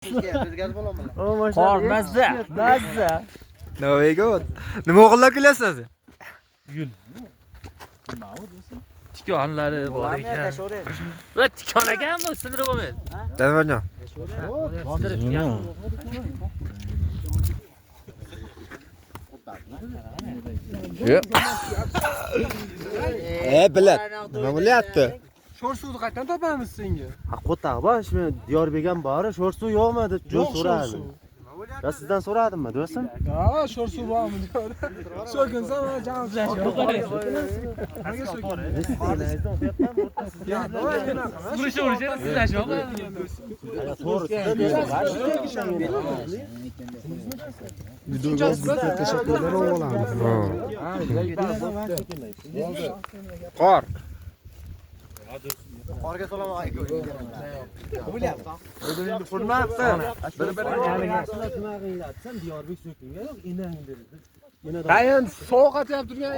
Qor mazza. Very good. Nima o'g'illar kulyapsiz? Yul. Tikonlari bor ekan. Va tikon ekanmi? Sindirib olmaydi. Davronjon. Bilat. Nima bo'lyapti? Sho'r suvni qayerdan topamiz senga? Qo'taq bor, shu Diyorbekam bor, sho'r suv yo'qmi deb jo'n so'radi. Ya sizdan so'radimmi, do'stim? Ha, sho'r suv bormi diyor. So'kinsa mana jon Qor. Qorga solamoq aytib. Hurmatli. Diyorbek so'kinga yo'q, enang dedi. Tayin sovuq atyapti turgan.